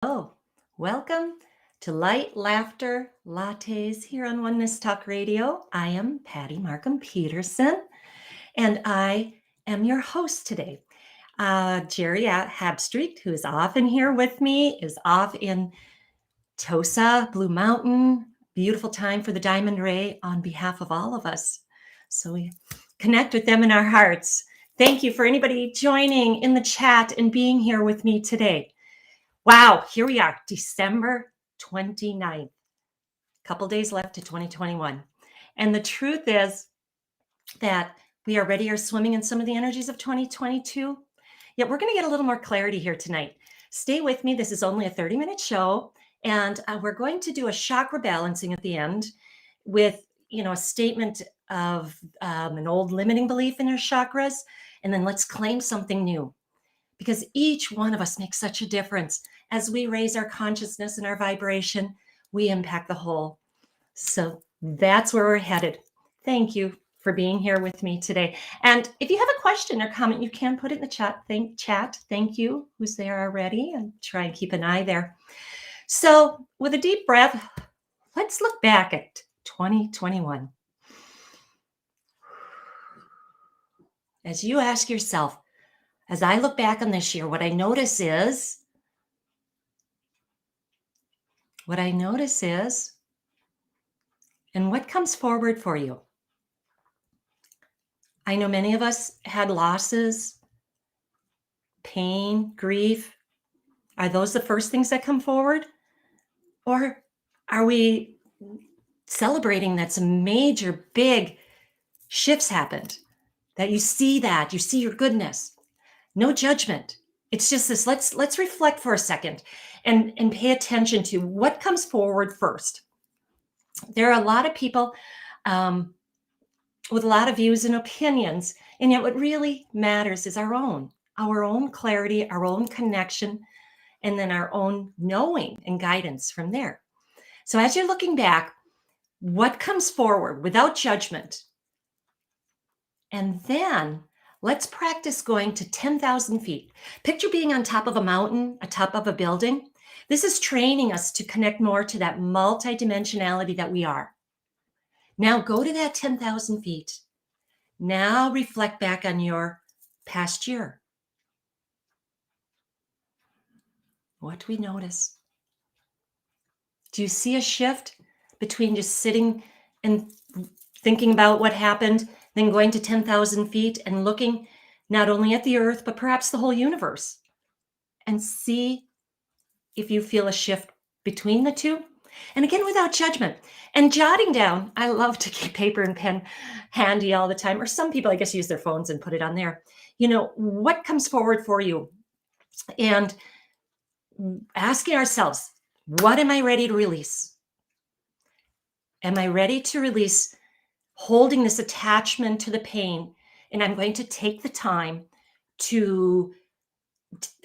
Oh, welcome to Light Laughter Lattes here on Oneness Talk Radio. I am Patty Peterson, and I am your host today. Jerry Habstreet, who is often here with me, is off in Tosa, Blue Mountain. Beautiful time for the Diamond Ray on behalf of all of us. So we connect with them in our hearts. Thank you for anybody joining in the chat and being here with me today. Wow, here we are, December 29th. A couple days left to 2021. And the truth is that we already are swimming in some of the energies of 2022. Yet we're going to get a little more clarity here tonight. Stay with me. This is only a 30-minute show. And we're going to do a chakra balancing at the end with, a statement of an old limiting belief in our chakras. And then let's claim something new. Because each one of us makes such a difference. As we raise our consciousness and our vibration, we impact the whole. So that's where we're headed. Thank you for being here with me today. And if you have a question or comment, you can put it in the chat. Thank you, who's there already, and try and keep an eye there. So with a deep breath, let's look back at 2021. As you ask yourself, as I look back on this year, what I notice is, and what comes forward for you? I know many of us had losses, pain, grief. Are those the first things that come forward? Or are we celebrating that some major, big shifts happened? That you see your goodness. No judgment. It's just this, let's reflect for a second and pay attention to what comes forward first. There are a lot of people with a lot of views and opinions, and yet what really matters is our own clarity, our own connection, and then our own knowing and guidance from there. So as you're looking back, what comes forward without judgment? And then let's practice going to 10,000 feet. Picture being on top of a mountain, atop of a building. This is training us to connect more to that multidimensionality that we are. Now go to that 10,000 feet. Now reflect back on your past year. What do we notice? Do you see a shift between just sitting and thinking about what happened, then going to 10,000 feet and looking not only at the earth, but perhaps the whole universe, and see if you feel a shift between the two? And again, without judgment. And jotting down, I love to keep paper and pen handy all the time, or some people, I guess, use their phones and put it on there. What comes forward for you? And asking ourselves, what am I ready to release? Am I ready to release holding this attachment to the pain? And I'm going to take the time to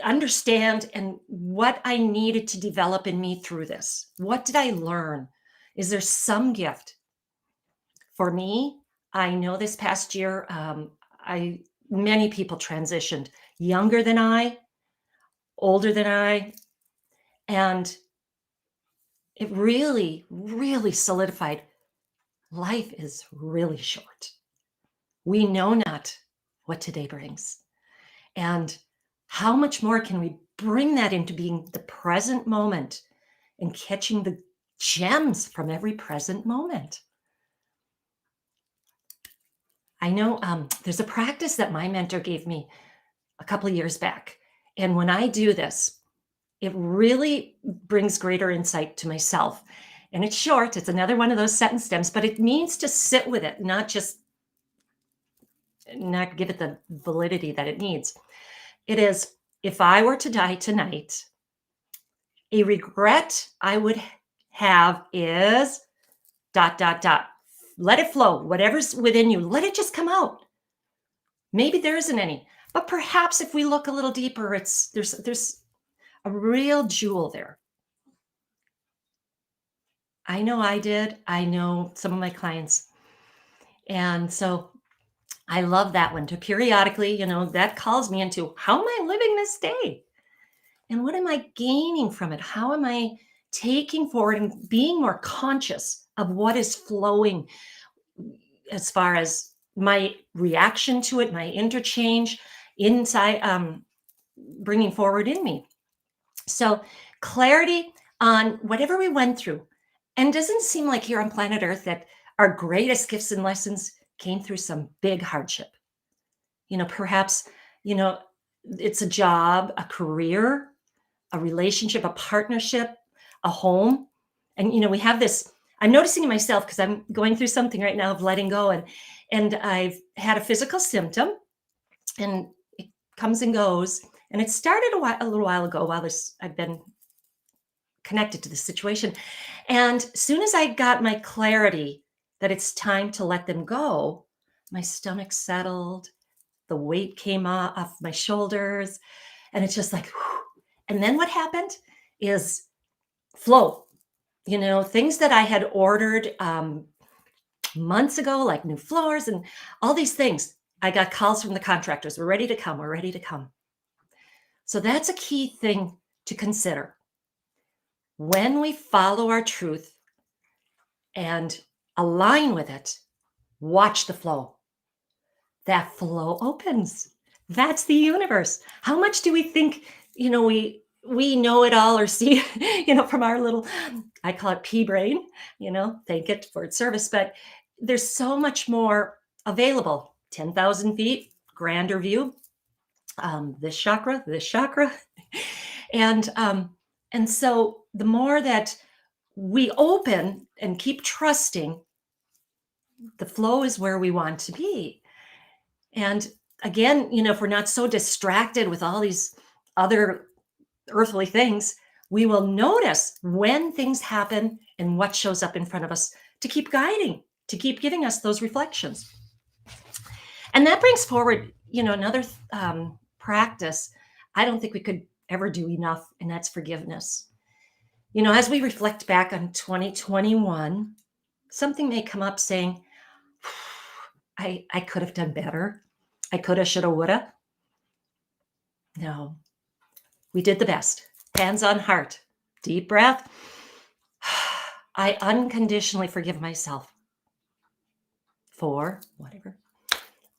understand and what I needed to develop in me through this. What did I learn? Is there some gift? For me, I know this past year, many people transitioned, younger than I, older than I, and it really, really solidified. Life is really short. We know not what today brings. And how much more can we bring that into being the present moment and catching the gems from every present moment? I know there's a practice that my mentor gave me a couple of years back. And when I do this, it really brings greater insight to myself. And it's short. It's another one of those set and stems, but it means to sit with it, not give it the validity that it needs. It is, if I were to die tonight, a regret I would have is ... Let it flow. Whatever's within you, let it just come out. Maybe there isn't any, but perhaps if we look a little deeper, there's a real jewel there. I know I did. I know some of my clients. And so I love that one to periodically, that calls me into, how am I living this day? And what am I gaining from it? How am I taking forward and being more conscious of what is flowing as far as my reaction to it, my interchange inside, bringing forward in me. So, clarity on whatever we went through. And doesn't seem like here on planet Earth that our greatest gifts and lessons came through some big hardship. Perhaps, you know, it's a job, a career, a relationship, a partnership, a home. And we have this. I'm noticing in myself because I'm going through something right now of letting go, and I've had a physical symptom, and it comes and goes. And it started a little while ago while I've been connected to the situation. And as soon as I got my clarity that it's time to let them go, my stomach settled, the weight came off my shoulders, and it's just like, whew. And then what happened is flow. Things that I had ordered months ago, like new floors and all these things. I got calls from the contractors. We're ready to come. We're ready to come. So that's a key thing to consider. When we follow our truth and align with it, watch the flow. That flow opens. That's the universe. How much do we think, we know it all or see, from our little, I call it pea brain, thank it for its service, but there's so much more available. 10,000 feet, grander view, this chakra, and so the more that we open and keep trusting, the flow is where we want to be. And again, if we're not so distracted with all these other earthly things, we will notice when things happen and what shows up in front of us to keep guiding, to keep giving us those reflections. And that brings forward, another practice I don't think we could ever do enough, and that's forgiveness. As we reflect back on 2021, something may come up saying, I could have done better. I coulda, shoulda, woulda. No, we did the best. Hands on heart. Deep breath. I unconditionally forgive myself for whatever.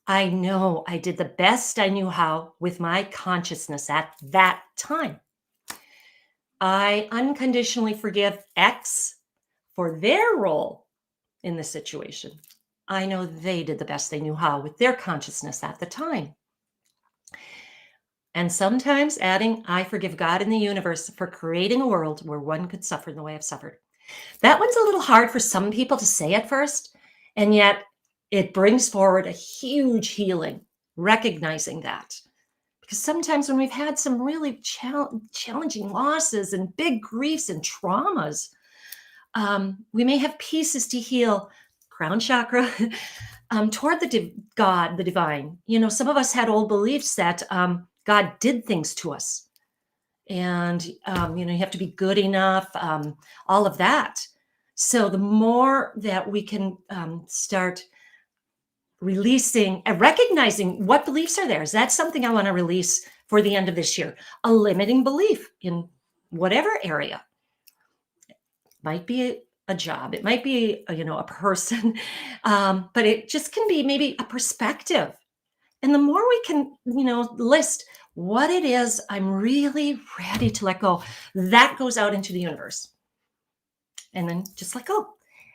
I know I did the best I knew how with my consciousness at that time. I unconditionally forgive X for their role in the situation. I know they did the best they knew how with their consciousness at the time. And sometimes adding, I forgive God and the universe for creating a world where one could suffer in the way I've suffered. That one's a little hard for some people to say at first, and yet it brings forward a huge healing, recognizing that. Because sometimes when we've had some really challenging losses and big griefs and traumas, we may have pieces to heal, crown chakra, toward God, the divine. Some of us had old beliefs that God did things to us. And, you have to be good enough, all of that. So the more that we can start releasing and recognizing what beliefs are there. Is that something I want to release for the end of this year? A limiting belief in whatever area. Might be a job. It might be, a person, but it just can be maybe a perspective. And the more we can, list what it is I'm really ready to let go, that goes out into the universe. And then just let go.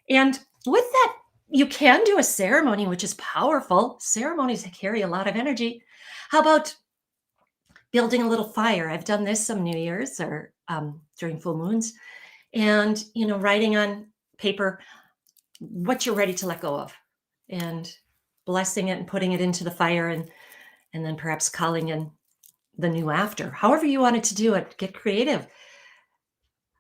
And with that, you can do a ceremony, which is powerful. Ceremonies carry a lot of energy. How about building a little fire? I've done this some New Year's or during full moons, and writing on paper what you're ready to let go of, and blessing it and putting it into the fire, and then perhaps calling in the new after. However you wanted to do it, get creative.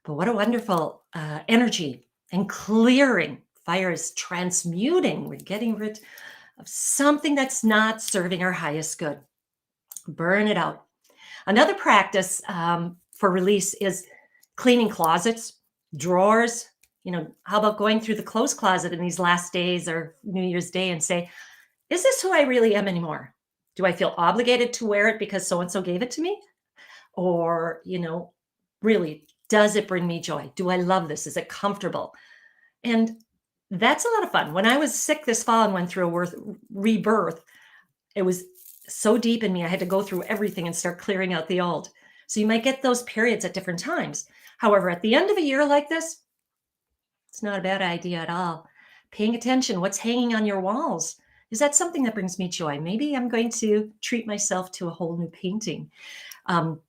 But what a wonderful energy and clearing. Fire is transmuting. We're getting rid of something that's not serving our highest good. Burn it out. Another practice for release is cleaning closets, drawers. How about going through the clothes closet in these last days or New Year's Day and say, is this who I really am anymore? Do I feel obligated to wear it because so-and-so gave it to me? Or, really, does it bring me joy? Do I love this? Is it comfortable? And that's a lot of fun. When I was sick this fall and went through a rebirth, it was so deep in me. I had to go through everything and start clearing out the old. So you might get those periods at different times. However, at the end of a year like this, it's not a bad idea at all. Paying attention, what's hanging on your walls? Is that something that brings me joy? Maybe I'm going to treat myself to a whole new painting.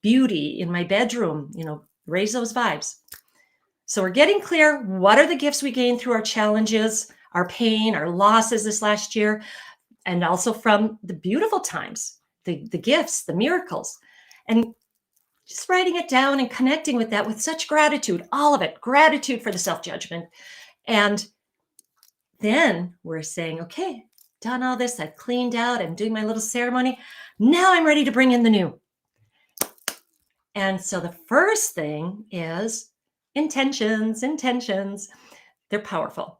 Beauty in my bedroom, raise those vibes. So we're getting clear. What are the gifts we gained through our challenges, our pain, our losses this last year, and also from the beautiful times, the gifts, the miracles, and just writing it down and connecting with that with such gratitude, all of it, gratitude for the self-judgment. And then we're saying, okay, done all this, I've cleaned out, I'm doing my little ceremony. Now I'm ready to bring in the new. And so the first thing is intentions. They're powerful.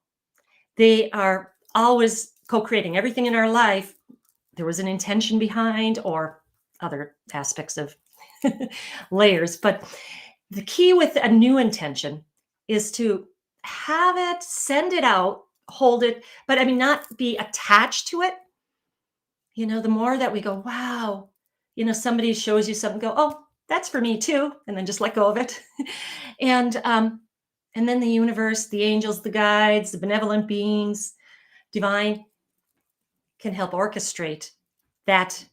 They are always co-creating everything in our life. There was an intention behind, or other aspects of layers. But the key with a new intention is to have it, send it out, hold it, but not be attached to it. The more that we go, wow, somebody shows you something, go, oh, that's for me too, and then just let go of it. And then the universe, the angels, the guides, the benevolent beings, divine, can help orchestrate that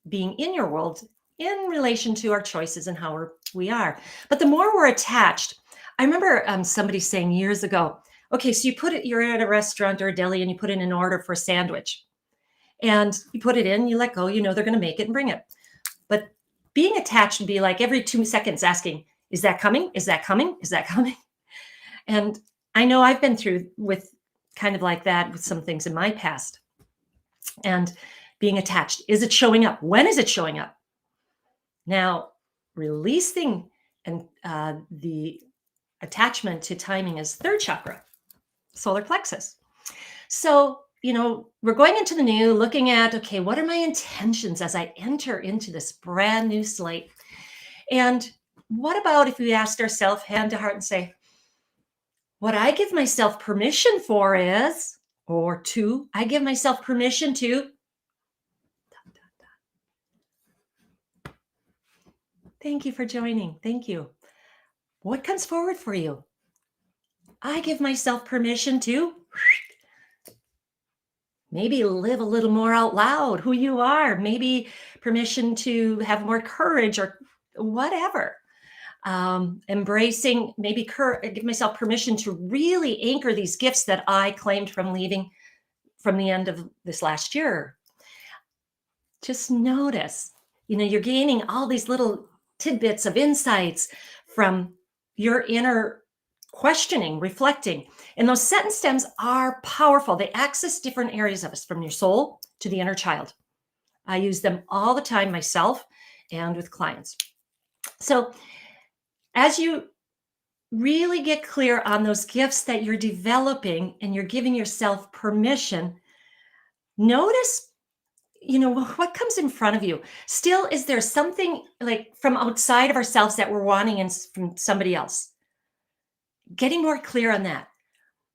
being in your world in relation to our choices and how we are. But the more we're attached, I remember somebody saying years ago, okay, so you're at a restaurant or a deli and you put in an order for a sandwich. And you put it in, you let go, they're going to make it and bring it. But being attached would be like every 2 seconds asking, is that coming? Is that coming? Is that coming? And I know I've been through with kind of like that with some things in my past. And being attached, is it showing up? When is it showing up? Now, releasing and the attachment to timing is third chakra, solar plexus. So, we're going into the new, looking at, okay, what are my intentions as I enter into this brand new slate? And what about if we asked ourselves hand to heart and say, what I give myself permission for is, or two, I give myself permission to, thank you for joining. Thank you. What comes forward for you? I give myself permission to maybe live a little more out loud who you are, maybe permission to have more courage or whatever. Embracing, maybe give myself permission to really anchor these gifts that I claimed from leaving from the end of this last year. Just notice, you're gaining all these little tidbits of insights from your inner questioning, reflecting. And those set and stems are powerful. They access different areas of us, from your soul to the inner child. I use them all the time myself and with clients. So as you really get clear on those gifts that you're developing and you're giving yourself permission, notice what comes in front of you. Still, is there something like from outside of ourselves that we're wanting from somebody else? Getting more clear on that.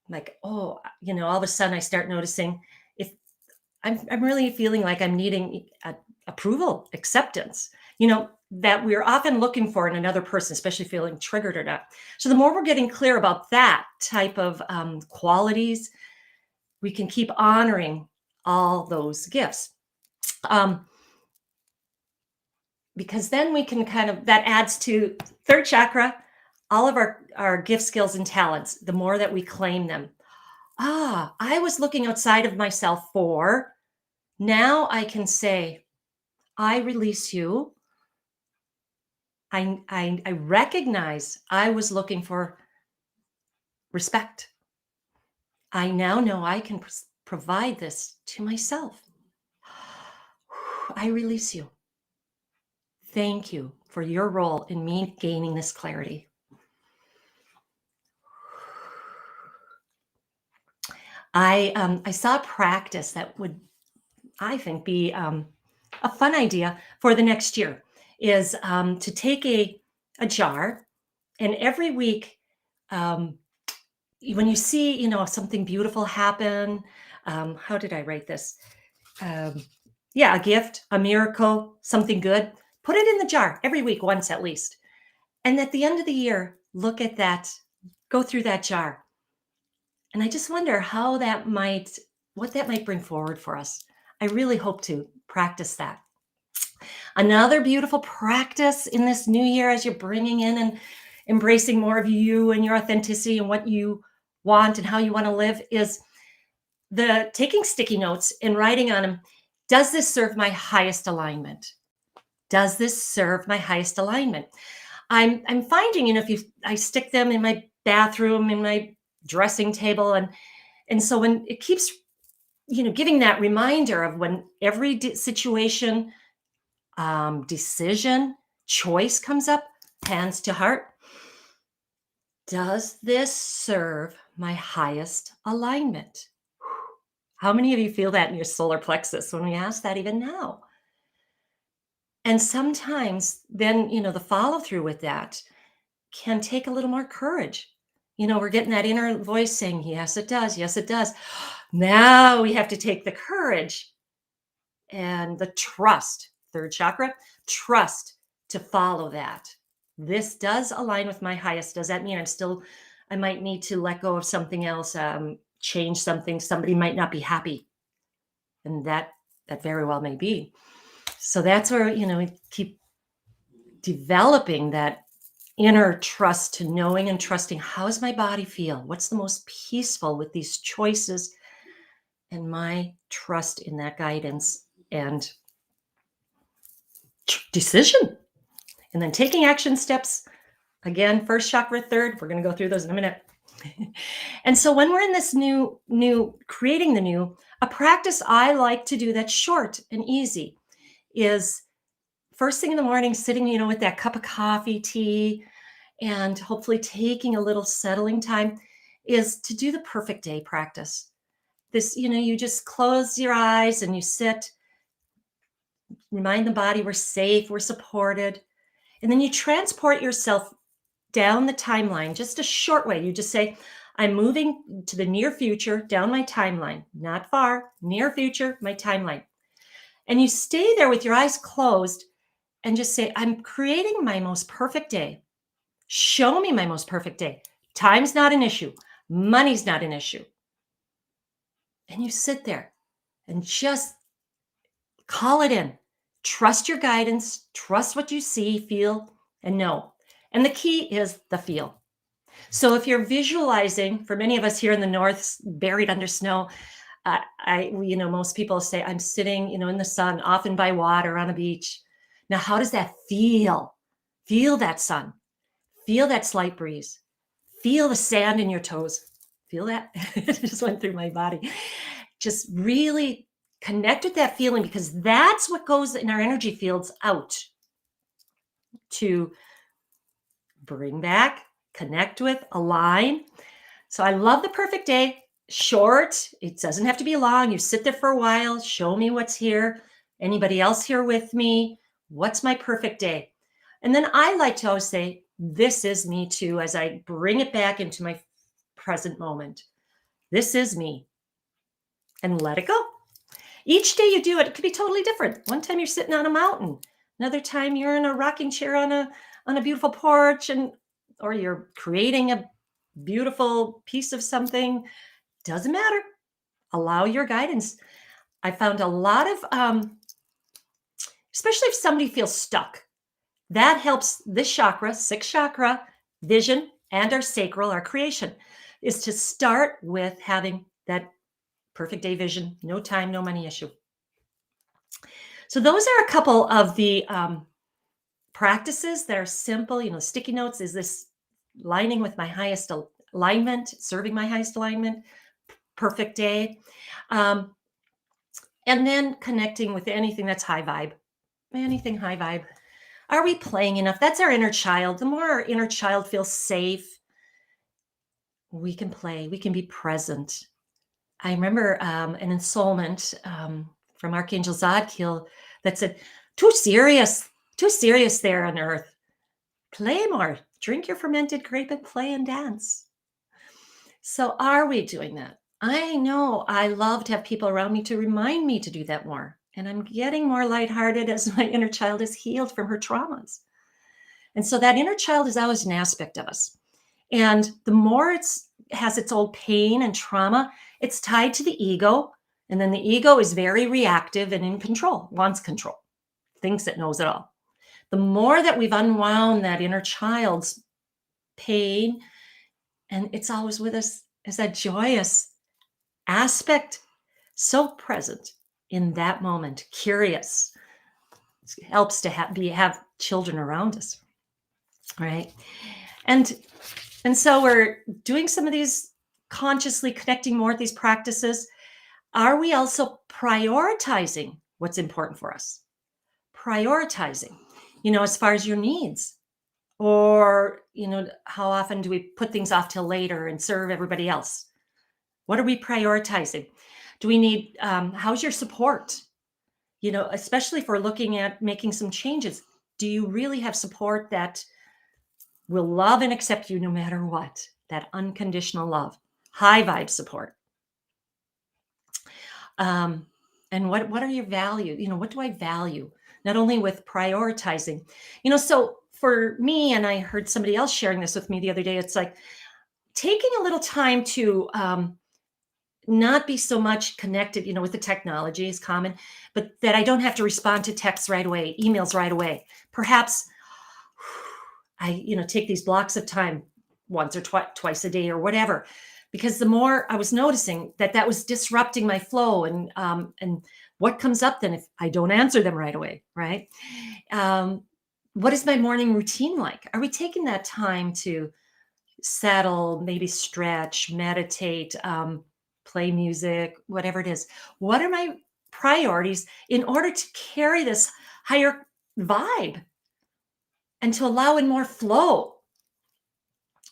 Like, all of a sudden I start noticing if I'm really feeling like I'm needing approval, acceptance, that we're often looking for in another person, especially feeling triggered or not. So the more we're getting clear about that type of qualities, we can keep honoring all those gifts. Because then we can that adds to third chakra, all of our gift, skills, and talents, the more that we claim them. I was looking outside of myself for, now I can say, I release you. I recognize I was looking for respect. I now know I can provide this to myself. I release you. Thank you for your role in me gaining this clarity. I saw a practice that would, I think, be a fun idea for the next year. is to take a jar, and every week, um, when you see, something beautiful happen, how did I write this? Um, yeah, a gift, a miracle, something good, put it in the jar every week, once at least. And at the end of the year, look at that, go through that jar. And I just wonder what that might bring forward for us. I really hope to practice that. Another beautiful practice in this new year, as you're bringing in and embracing more of you and your authenticity and what you want and how you want to live, is the taking sticky notes and writing on them. Does this serve my highest alignment? Does this serve my highest alignment? I'm finding, if I stick them in my bathroom, in my dressing table, and so when it keeps, giving that reminder of when every situation, decision, choice comes up, hands to heart. Does this serve my highest alignment? How many of you feel that in your solar plexus when we ask that even now? And sometimes then, the follow through with that can take a little more courage. We're getting that inner voice saying, yes, it does. Yes, it does. Now we have to take the courage and the trust, third chakra, trust to follow that. This does align with my highest. Does that mean I might need to let go of something else, change something? Somebody might not be happy. And that very well may be. So that's where, we keep developing that inner trust to knowing and trusting, how does my body feel? What's the most peaceful with these choices? And my trust in that guidance and decision. And then taking action steps. Again, first chakra, third. We're going to go through those in a minute. And so when we're in this new, creating the new, a practice I like to do that's short and easy is first thing in the morning, sitting, with that cup of coffee, tea, and hopefully taking a little settling time, is to do the perfect day practice. This, you just close your eyes and you sit, remind the body we're safe, we're supported. And then you transport yourself down the timeline, just a short way. You just say, I'm moving to the near future down my timeline, not far, near future, my timeline. And you stay there with your eyes closed and just say, I'm creating my most perfect day. Show me my most perfect day. Time's not an issue. Money's not an issue. And you sit there and just call it in. Trust your guidance. Trust what you see, feel, and know. And the key is the feel. So if you're visualizing, for many of us here in the north, buried under snow, most people say, I'm sitting, in the sun, often by water on a beach. Now, how does that feel? Feel that sun. Feel that slight breeze. Feel the sand in your toes. Feel that? It just went through my body. Just really connect with that feeling, because that's what goes in our energy fields out to bring back, connect with, align. So I love the perfect day. Short. It doesn't have to be long. You sit there for a while. Show me what's here. Anybody else here with me? What's my perfect day? And then I like to always say, this is me too, as I bring it back into my present moment. This is me. And let it go. Each day you do it, it could be totally different. One time you're sitting on a mountain. Another time you're in a rocking chair on a beautiful porch, or you're creating a beautiful piece of something. Doesn't matter. Allow your guidance. I found a lot of, especially if somebody feels stuck, that helps this chakra, sixth chakra, vision, and our sacral, our creation, is to start with having that perfect day vision, no time, no money issue. So those are a couple of the practices that are simple. Sticky notes is this lining with my highest alignment, serving my highest alignment, perfect day. And then connecting with anything that's high vibe, anything high vibe. Are we playing enough? That's our inner child. The more our inner child feels safe, we can play, we can be present. I remember an ensoulment from Archangel Zadkiel that said, too serious. Too serious there on earth. Play more. Drink your fermented grape and play and dance. So are we doing that? I know I love to have people around me to remind me to do that more. And I'm getting more lighthearted as my inner child is healed from her traumas. And so that inner child is always an aspect of us. And the more it's has its old pain and trauma, it's tied to the ego. And then the ego is very reactive and in control, wants control, thinks it knows it all. The more that we've unwound that inner child's pain, and it's always with us as that joyous aspect, so present in that moment, curious. It helps to have children around us, right? And so we're doing some of these, consciously connecting more with these practices. Are we also prioritizing what's important for us? Prioritizing, as far as your needs, or, how often do we put things off till later and serve everybody else? What are we prioritizing? Do we need, how's your support? Especially if we're looking at making some changes, do you really have support that will love and accept you no matter what? That unconditional love, high vibe support. And what are your values? What do I value? Not only with prioritizing, so for me, and I heard somebody else sharing this with me the other day, it's like taking a little time to not be so much connected, with the technology is common, but that I don't have to respond to texts right away, emails right away. Perhaps I, take these blocks of time once or twice a day or whatever, because the more I was noticing that was disrupting my flow, and what comes up then if I don't answer them right away, right? What is my morning routine like? Are we taking that time to settle, maybe stretch, meditate, play music, whatever it is? What are my priorities in order to carry this higher vibe and to allow in more flow?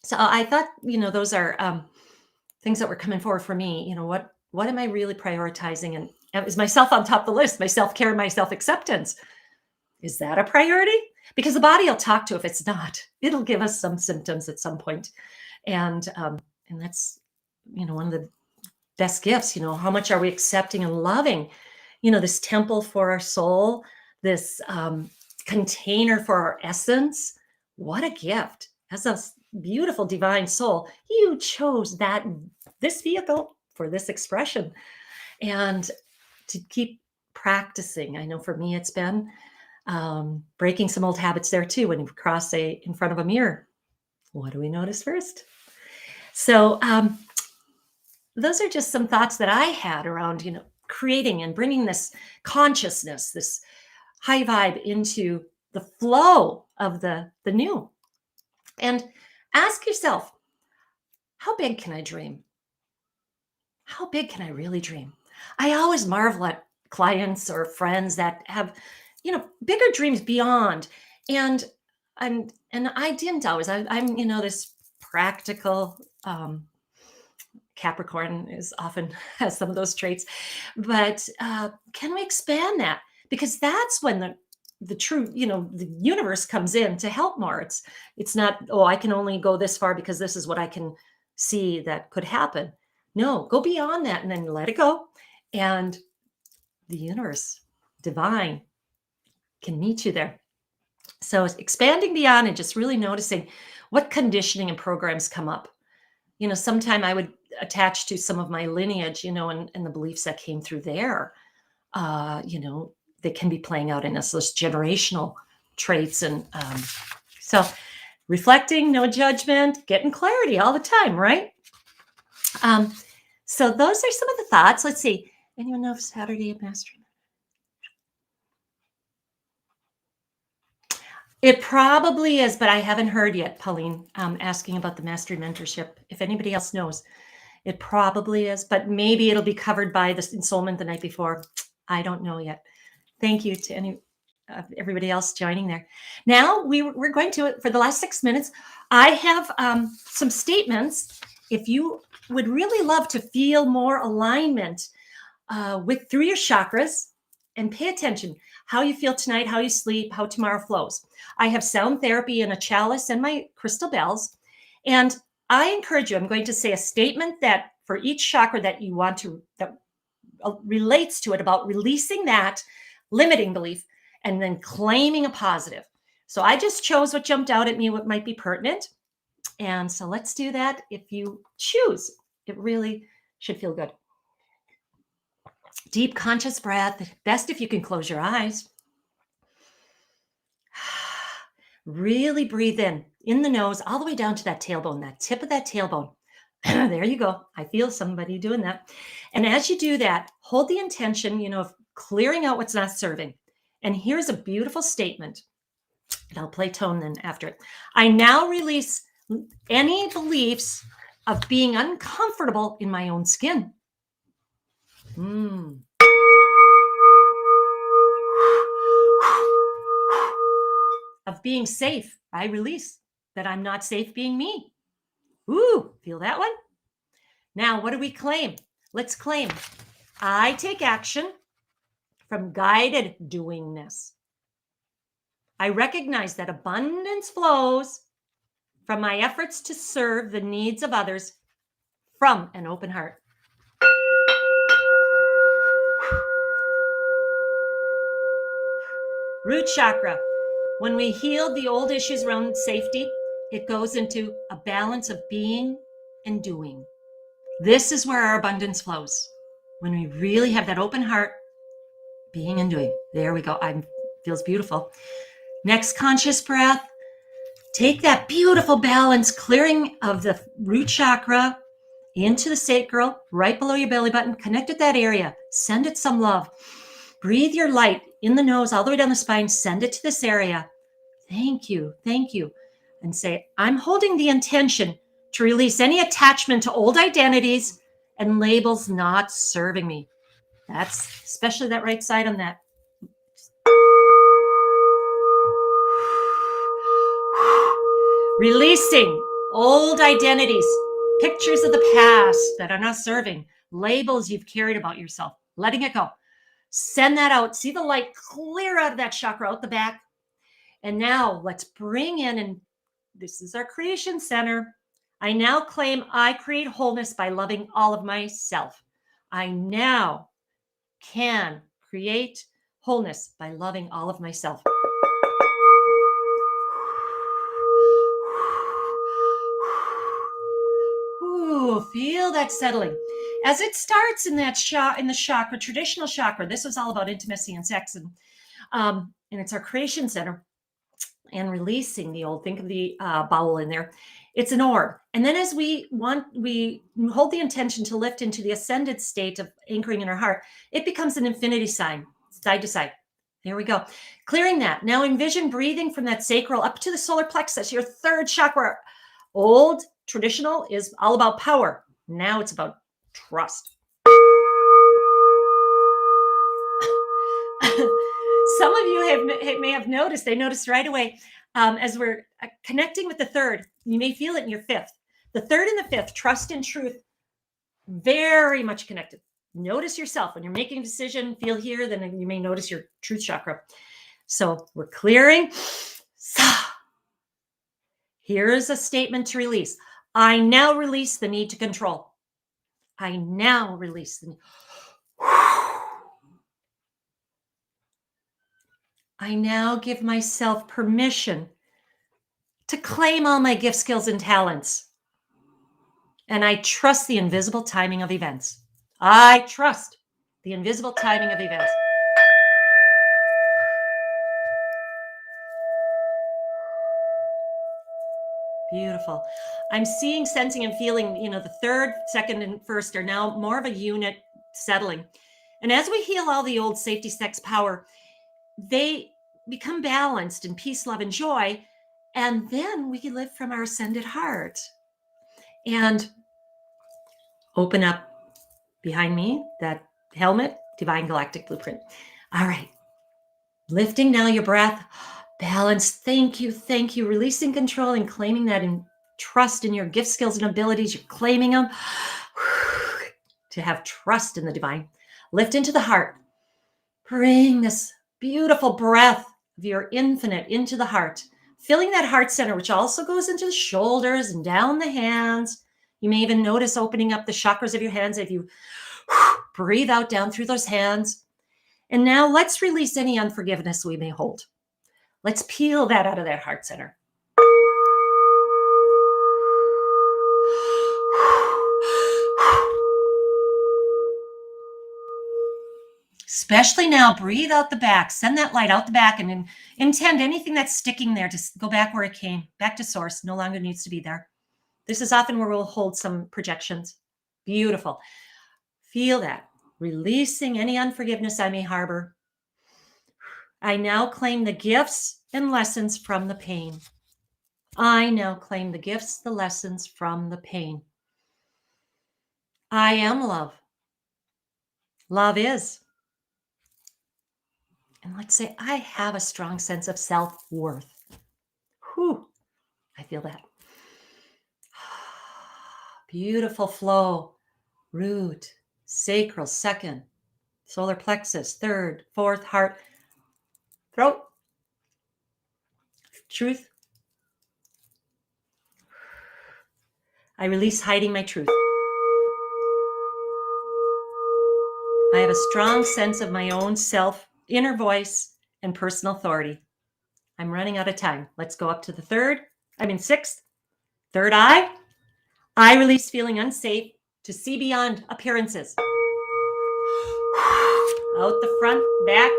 So I thought, those are things that were coming forward for me. What am I really prioritizing? And is myself on top of the list? My self-care, my self-acceptance. Is that a priority? Because the body will talk to if it's not. It'll give us some symptoms at some point. And that's, one of the best gifts. How much are we accepting and loving, this temple for our soul, this container for our essence? What a gift. As a beautiful divine soul, you chose this vehicle for this expression, and to keep practicing. I know for me, it's been breaking some old habits there too. When you cross in front of a mirror, what do we notice first? So those are just some thoughts that I had around, creating and bringing this consciousness, this high vibe into the flow of the new. And ask yourself, how big can I dream? How big can I really dream? I always marvel at clients or friends that have, bigger dreams beyond. And I didn't always. I'm, this practical, Capricorn is often has some of those traits, but can we expand that? Because that's when the true, the universe comes in to help more. It's not, oh, I can only go this far because this is what I can see that could happen. No, go beyond that and then let it go. And the universe, divine, can meet you there. So expanding beyond and just really noticing what conditioning and programs come up. Sometime I would attach to some of my lineage, and the beliefs that came through there, they can be playing out in us, those generational traits. And so reflecting, no judgment, getting clarity all the time, right? So those are some of the thoughts. Let's see. Anyone know if Saturday at Mastery? It probably is, but I haven't heard yet, Pauline, asking about the Mastery Mentorship. If anybody else knows, it probably is, but maybe it'll be covered by the ensoulment the night before. I don't know yet. Thank you to everybody else joining there. Now we're going to, for the last 6 minutes, I have some statements. If you would really love to feel more alignment through your chakras, and pay attention, how you feel tonight, how you sleep, how tomorrow flows. I have sound therapy in a chalice and my crystal bells. And I encourage you, I'm going to say a statement that for each chakra that you want to, that relates to it, about releasing that limiting belief and then claiming a positive. So I just chose what jumped out at me, what might be pertinent. And so let's do that if you choose. It really should feel good. Deep conscious breath. Best if you can close your eyes. Really breathe in the nose, all the way down to that tailbone, that tip of that tailbone. There you go. I feel somebody doing that. And as you do that, hold the intention, of clearing out what's not serving. And here's a beautiful statement. And I'll play tone then after it. I now release any beliefs of being uncomfortable in my own skin. Of being safe, I release that I'm not safe being me. Ooh, feel that one? Now, what do we claim? Let's claim. I take action from guided doingness. I recognize that abundance flows from my efforts to serve the needs of others from an open heart. Root chakra. When we heal the old issues around safety, it goes into a balance of being and doing. This is where our abundance flows. When we really have that open heart, being and doing. There we go. Feels beautiful. Next conscious breath. Take that beautiful balance, clearing of the root chakra into the sacral, right below your belly button. Connect with that area. Send it some love. Breathe your light in the nose, all the way down the spine. Send it to this area. Thank you. Thank you. And say, I'm holding the intention to release any attachment to old identities and labels not serving me. That's especially that right side on that. Releasing old identities, pictures of the past that are not serving, labels you've carried about yourself, letting it go. Send that out. See the light clear out of that chakra, out the back. And now let's bring in, and this is our creation center. I now claim I create wholeness by loving all of myself. I now can create wholeness by loving all of myself. Ooh, feel that settling. As it starts in that in the chakra, traditional chakra, this was all about intimacy and sex, and it's our creation center. And releasing the old, think of the bowel in there. It's an orb. And then as we hold the intention to lift into the ascended state of anchoring in our heart, it becomes an infinity sign, side to side. There we go. Clearing that. Now envision breathing from that sacral up to the solar plexus, your third chakra. Old, traditional is all about power. Now it's about trust. Some of you may have noticed, they noticed right away, as we're connecting with the third, you may feel it in your fifth. The third and the fifth, trust and truth, very much connected. Notice yourself when you're making a decision, feel here, then you may notice your truth chakra. So we're clearing. Here is a statement to release. I now release the need to control. I now release the need. I now give myself permission to claim all my gifts, skills, and talents. And I trust the invisible timing of events. I trust the invisible timing of events. Beautiful. I'm seeing, sensing, and feeling, the third, second, and first are now more of a unit settling. And as we heal all the old safety, sex, power, they become balanced in peace, love, and joy. And then we can live from our ascended heart. And open up behind me, that helmet, Divine Galactic Blueprint. All right. Lifting now your breath. Balance. Thank you. Thank you. Releasing control and claiming that in trust in your gift, skills, and abilities. You're claiming them to have trust in the divine. Lift into the heart. Bring this Beautiful breath of your infinite into the heart, filling that heart center, which also goes into the shoulders and down the hands. You may even notice opening up the chakras of your hands if you breathe out down through those hands. And now let's release any unforgiveness we may hold. Let's peel that out of that heart center. Especially now, breathe out the back. Send that light out the back and intend anything that's sticking there to go back where it came, back to source, no longer needs to be there. This is often where we'll hold some projections. Beautiful. Feel that. Releasing any unforgiveness I may harbor. I now claim the gifts and lessons from the pain. I now claim the gifts, the lessons from the pain. I am love. Love is. And let's say I have a strong sense of self-worth. Whew, I feel that. Beautiful flow. Root, sacral, second, solar plexus, third, fourth, heart, throat, truth. I release hiding my truth. I have a strong sense of my own self, inner voice, and personal authority. I'm running out of time. Let's go up to the sixth, third eye. I release feeling unsafe to see beyond appearances. Out the front, back,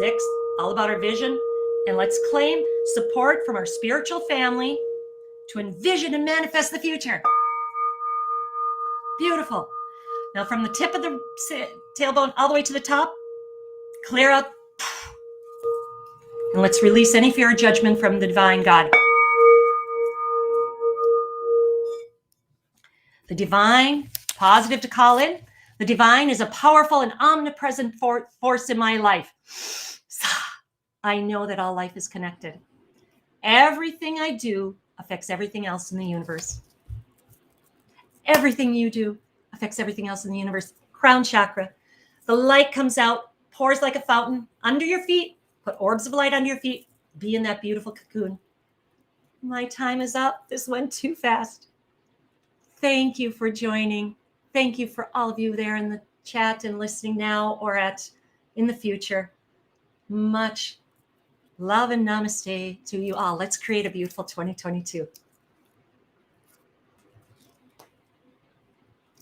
sixth, all about our vision. And let's claim support from our spiritual family to envision and manifest the future. Beautiful. Now from the tip of the tailbone all the way to the top, clear out. And let's release any fear or judgment from the divine God. The divine, positive to call in. The divine is a powerful and omnipresent force in my life. I know that all life is connected. Everything I do affects everything else in the universe. Everything you do affects everything else in the universe. Crown chakra. The light comes out, pours like a fountain under your feet. Put orbs of light under your feet. Be in that beautiful cocoon. My time is up. This went too fast. Thank you for joining. Thank you for all of you there in the chat and listening now or in the future. Much love and namaste to you all. Let's create a beautiful 2022.